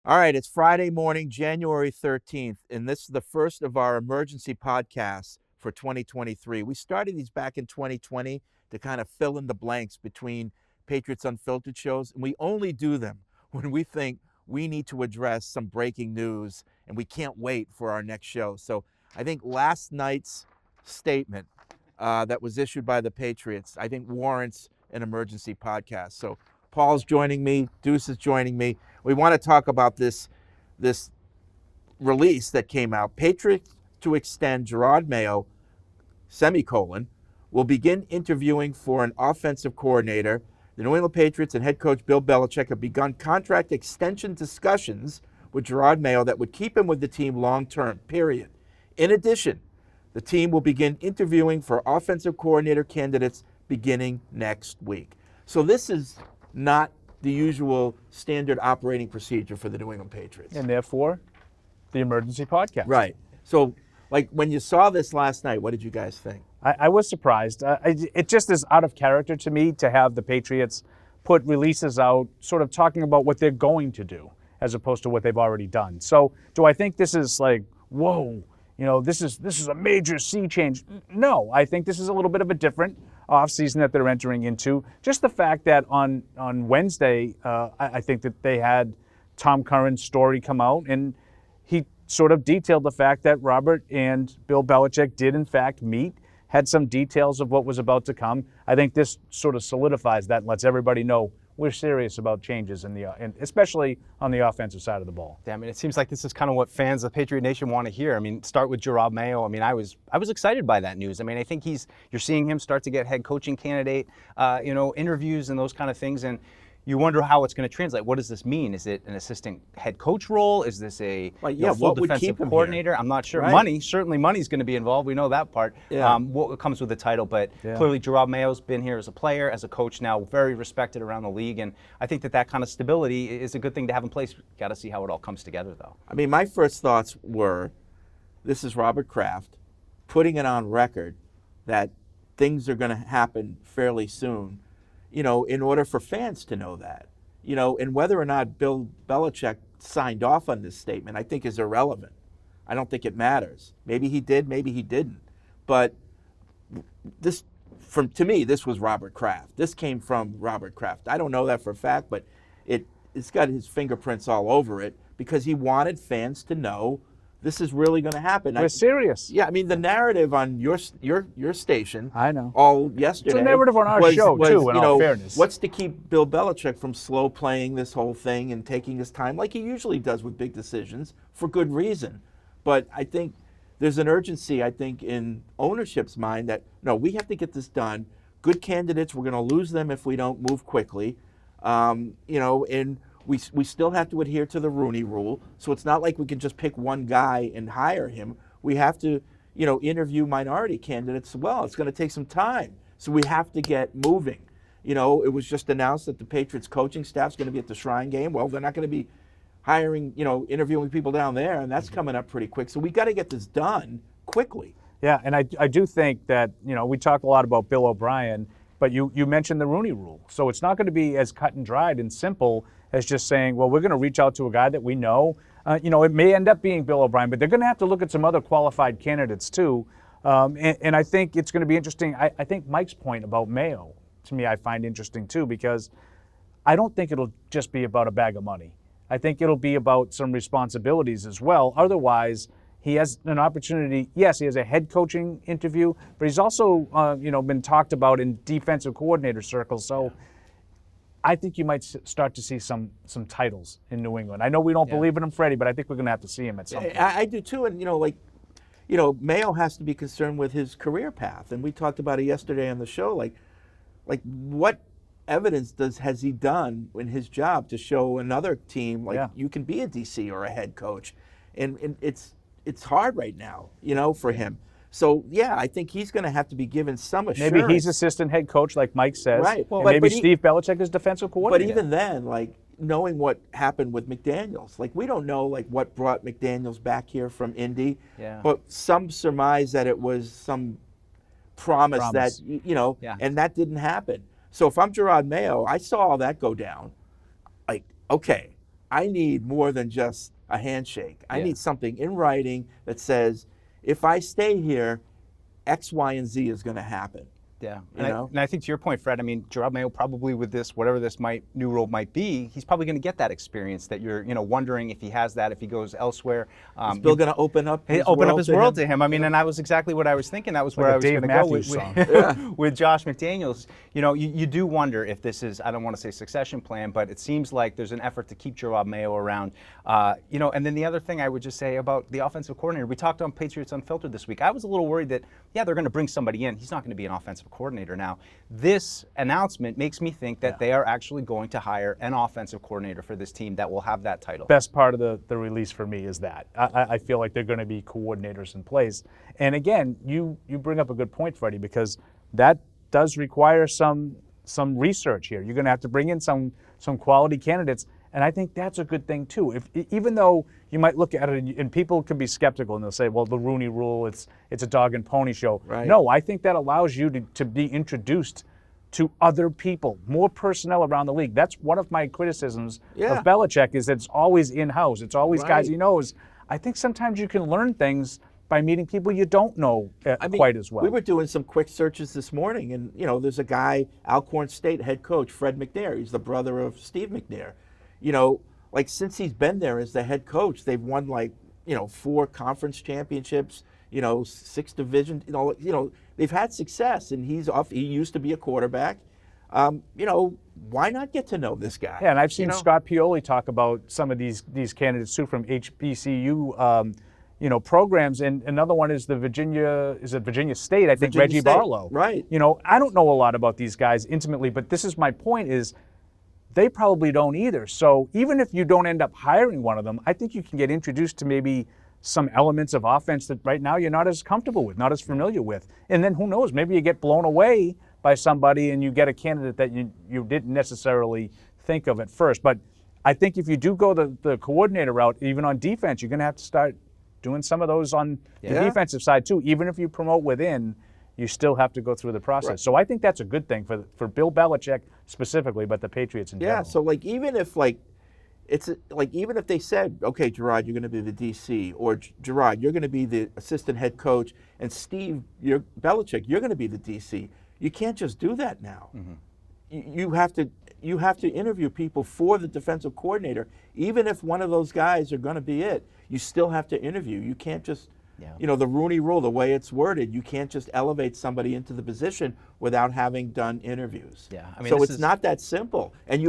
All right, it's Friday morning, January 13th, and this is the first of our emergency podcasts for 2023. We started these back in 2020 to kind of fill in the blanks between Patriots Unfiltered shows, and we only do them when we think we need to address some breaking news and we can't wait for our next show. So I think last night's statement that was issued by the Patriots, I think warrants an emergency podcast. So Paul's joining me, Deuce is joining me. We want to talk about this release that came out. Patriots to extend Jerod Mayo, semicolon, will begin interviewing for an offensive coordinator. The New England Patriots and head coach Bill Belichick have begun contract extension discussions with Jerod Mayo that would keep him with the team long term, period. In addition, the team will begin interviewing for offensive coordinator candidates beginning next week. So this is not the usual standard operating procedure for the New England Patriots. And therefore, the emergency podcast. Right. So, like, when you saw this last night, what did you guys think? I was surprised. It just is out of character to me to have the Patriots put releases out sort of talking about what they're going to do as opposed to what they've already done. So do I think this is like, whoa, this is a major sea change? No, I think this is a little bit of a different offseason that they're entering into. Just the fact that on Wednesday, I think that they had Tom Curran's story come out, and he sort of detailed the fact that Robert and Bill Belichick did in fact meet, had some details of what was about to come. I think this sort of solidifies that and lets everybody know we're serious about changes and especially on the offensive side of the ball. Yeah, I mean, it seems like this is kind of what fans of Patriot Nation want to hear. I mean, start with Jerod Mayo. I mean, I was excited by that news. I mean, I think you're seeing him start to get head coaching candidate, interviews and those kind of things, and you wonder how it's going to translate. What does this mean? Is it an assistant head coach role? Is this a full defensive coordinator? I'm not sure. Right. Money's going to be involved. We know that part. Yeah. What comes with the title, but clearly Jerod Mayo's been here as a player, as a coach now, very respected around the league, and I think that kind of stability is a good thing to have in place. Got to see how it all comes together, though. I mean, my first thoughts were, this is Robert Kraft putting it on record that things are going to happen fairly soon, in order for fans to know that, and whether or not Bill Belichick signed off on this statement, I think is irrelevant. I don't think it matters. Maybe he did, maybe he didn't. But to me, this was Robert Kraft. This came from Robert Kraft. I don't know that for a fact, but it's got his fingerprints all over it because he wanted fans to know this is really going to happen. We're serious. Yeah, I mean, the narrative on your station, I know, all yesterday. It's a narrative on our show too. In all fairness, what's to keep Bill Belichick from slow playing this whole thing and taking his time, like he usually does with big decisions, for good reason. But I think there's an urgency. I think in ownership's mind that no, we have to get this done. Good candidates, we're going to lose them if we don't move quickly. And we still have to adhere to the Rooney Rule, so it's not like we can just pick one guy and hire him. We have to, interview minority candidates as well. It's going to take some time, so we have to get moving. It was just announced that the Patriots coaching staff's going to be at the Shrine game. Well, they're not going to be hiring, interviewing people down there, and that's coming up pretty quick. So we got to get this done quickly. Yeah, and I do think that, we talk a lot about Bill O'Brien, but you mentioned the Rooney Rule. So it's not going to be as cut and dried and simple as just saying, well, we're going to reach out to a guy that we know. It may end up being Bill O'Brien, but they're going to have to look at some other qualified candidates too. And I think it's going to be interesting. I think Mike's point about Mayo, to me, I find interesting too, because I don't think it'll just be about a bag of money. I think it'll be about some responsibilities as well. Otherwise, he has an opportunity. Yes, he has a head coaching interview, but he's also, been talked about in defensive coordinator circles. So I think you might start to see some titles in New England. I know we don't believe in him, Freddie, but I think we're going to have to see him at some point. I do too, and Mayo has to be concerned with his career path, and we talked about it yesterday on the show. Like what evidence has he done in his job to show another team you can be a DC or a head coach, and it's hard right now, for him. So, yeah, I think he's going to have to be given some assurance. Maybe he's assistant head coach, like Mike says. Right. Well, maybe Steve Belichick is defensive coordinator. But even then, knowing what happened with McDaniels, we don't know, what brought McDaniels back here from Indy. Yeah. But some surmise that it was some promise. That, and that didn't happen. So if I'm Jerod Mayo, I saw all that go down. Okay, I need more than just a handshake. I Yeah. need something in writing that says, if I stay here, X, Y, and Z is going to happen. Yeah, You know? and I think to your point, Fred. I mean, Jerod Mayo probably with this, whatever this new role might be, he's probably going to get that experience that you're, wondering if he has that, if he goes elsewhere. Is Bill going to open up his world to him? I mean, and I was exactly what I was thinking. That was where Like a I was Dave going to go Matthews with, song. with Josh McDaniels. You do wonder if this is, I don't want to say succession plan, but it seems like there's an effort to keep Jerod Mayo around. And then the other thing I would just say about the offensive coordinator, we talked on Patriots Unfiltered this week. I was a little worried that, they're going to bring somebody in. He's not going to be an offensive coordinator now. This announcement makes me think that they are actually going to hire an offensive coordinator for this team that will have that title. Best part of the release for me is that. I feel like they're going to be coordinators in place. And again, you bring up a good point, Freddie, because that does require some research here. You're going to have to bring in some quality candidates. And I think that's a good thing too. Even though you might look at it and people can be skeptical and they'll say, well, the Rooney Rule, it's a dog and pony show. Right. No, I think that allows you to be introduced to other people, more personnel around the league. That's one of my criticisms of Belichick is that it's always in-house. It's always guys he knows. I think sometimes you can learn things by meeting people you don't know quite as well. We were doing some quick searches this morning, and there's a guy, Alcorn State head coach, Fred McNair. He's the brother of Steve McNair. Since he's been there as the head coach, they've won 4 conference championships, 6 division. They've had success, and he used to be a quarterback. Why not get to know this guy? Yeah, and I've seen Scott Pioli talk about some of these candidates too from HBCU. Programs, and another one is Virginia State, I think, Virginia Reggie State, Barlow. right. I don't know a lot about these guys intimately, but this is my point is they probably don't either. So even if you don't end up hiring one of them, I think you can get introduced to maybe some elements of offense that right now you're not as comfortable with, not as familiar with. And then who knows, maybe you get blown away by somebody and you get a candidate that you didn't necessarily think of at first. But I think if you do go the coordinator route, even on defense, you're going to have to start doing some of those on the defensive side too. Even if you promote within, you still have to go through the process. Right. So I think that's a good thing for Bill Belichick specifically, but the Patriots in general. Yeah, so even if even if they said, okay, Jerod, you're going to be the DC, or Jerod, you're going to be the assistant head coach, and Steve, Belichick, you're going to be the DC. You can't just do that now. Mm-hmm. You have to interview people for the defensive coordinator. Even if one of those guys are going to be it, you still have to interview. You can't just, the Rooney Rule, the way it's worded, you can't just elevate somebody into the position without having done interviews. Yeah, I mean, so it's not that simple. And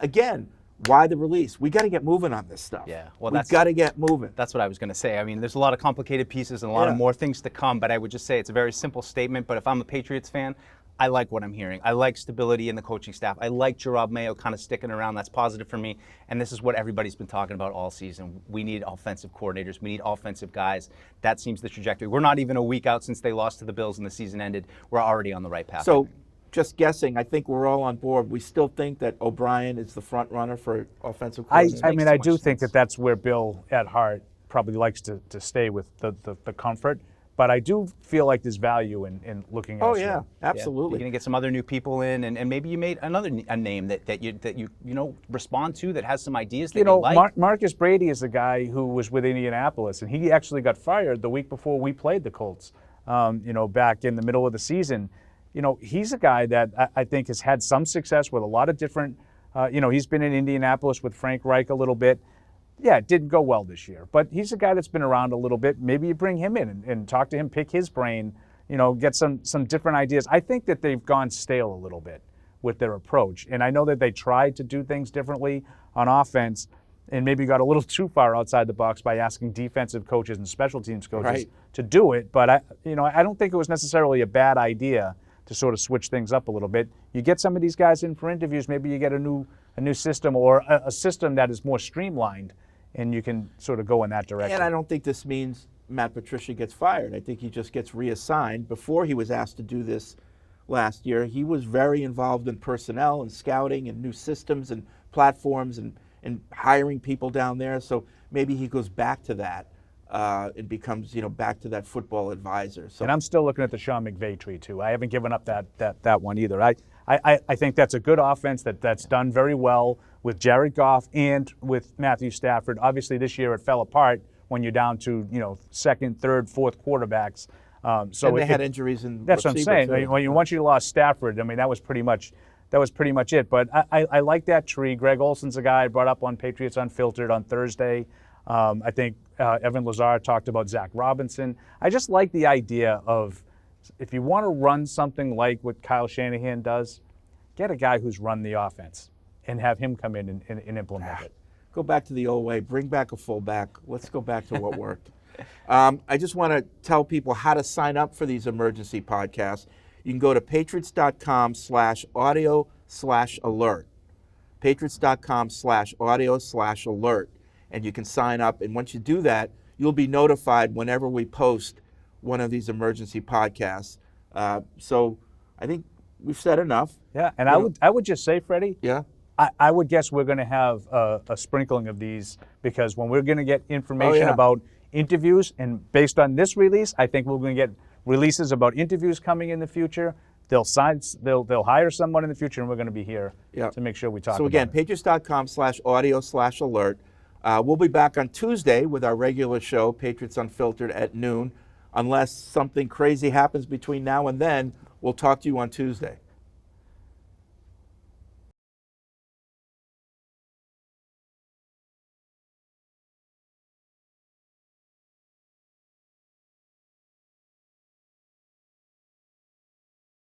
again, why the release? We got to get moving on this stuff. Yeah, well, we've got to get moving. That's what I was going to say. I mean, there's a lot of complicated pieces and a lot of more things to come, but I would just say it's a very simple statement. But if I'm a Patriots fan, I like what I'm hearing. I like stability in the coaching staff. I like Jerod Mayo kind of sticking around. That's positive for me. And this is what everybody's been talking about all season. We need offensive coordinators. We need offensive guys. That seems the trajectory. We're not even a week out since they lost to the Bills and the season ended. We're already on the right path. So, just guessing, I think we're all on board. We still think that O'Brien is the front runner for offensive coordinator. I mean, I do think that's where Bill, at heart, probably likes to stay with the comfort. But I do feel like there's value in looking elsewhere. Oh yeah, absolutely. You're going to get some other new people in, and maybe you made a name that you respond to, that has some ideas that you like. Marcus Brady is a guy who was with Indianapolis, and he actually got fired the week before we played the Colts. Back in the middle of the season. He's a guy that I think has had some success with a lot of different. He's been in Indianapolis with Frank Reich a little bit. Yeah, it didn't go well this year, but he's a guy that's been around a little bit. Maybe you bring him in and talk to him, pick his brain, get some different ideas. I think that they've gone stale a little bit with their approach, and I know that they tried to do things differently on offense and maybe got a little too far outside the box by asking defensive coaches and special teams coaches to do it. But I don't think it was necessarily a bad idea to sort of switch things up a little bit. You get some of these guys in for interviews, maybe you get a new system or a system that is more streamlined, and you can sort of go in that direction. And I don't think this means Matt Patricia gets fired. I think he just gets reassigned. Before he was asked to do this last year, he was very involved in personnel and scouting and new systems and platforms and hiring people down there. So maybe he goes back to that. It becomes, back to that football advisor. So, and I'm still looking at the Sean McVay tree too. I haven't given up that one either. I I think that's a good offense that's done very well with Jared Goff and with Matthew Stafford. Obviously, this year it fell apart when you're down to second, third, fourth quarterbacks. So and they had injuries in that's what I'm receiver, saying. too. Once you lost Stafford, I mean that was pretty much it. But I like that tree. Greg Olson's a guy I brought up on Patriots Unfiltered on Thursday. I think Evan Lazar talked about Zach Robinson. I just like the idea of, if you want to run something like what Kyle Shanahan does, get a guy who's run the offense and have him come in and implement it. Go back to the old way. Bring back a fullback. Let's go back to what worked. I just want to tell people how to sign up for these emergency podcasts. You can go to patriots.com/audio/alert. Patriots.com/audio/alert. And you can sign up. And once you do that, you'll be notified whenever we post one of these emergency podcasts. So I think we've said enough. Yeah, and I would just say, Freddie, Yeah. I would guess we're going to have a sprinkling of these, because when we're going to get information yeah. about interviews, and based on this release, I think we're going to get releases about interviews coming in the future. They'll hire someone in the future, and we're going to be here to make sure we talk So about again, it. patriots.com/audio/alert. We'll be back on Tuesday with our regular show, Patriots Unfiltered, at noon. Unless something crazy happens between now and then, we'll talk to you on Tuesday.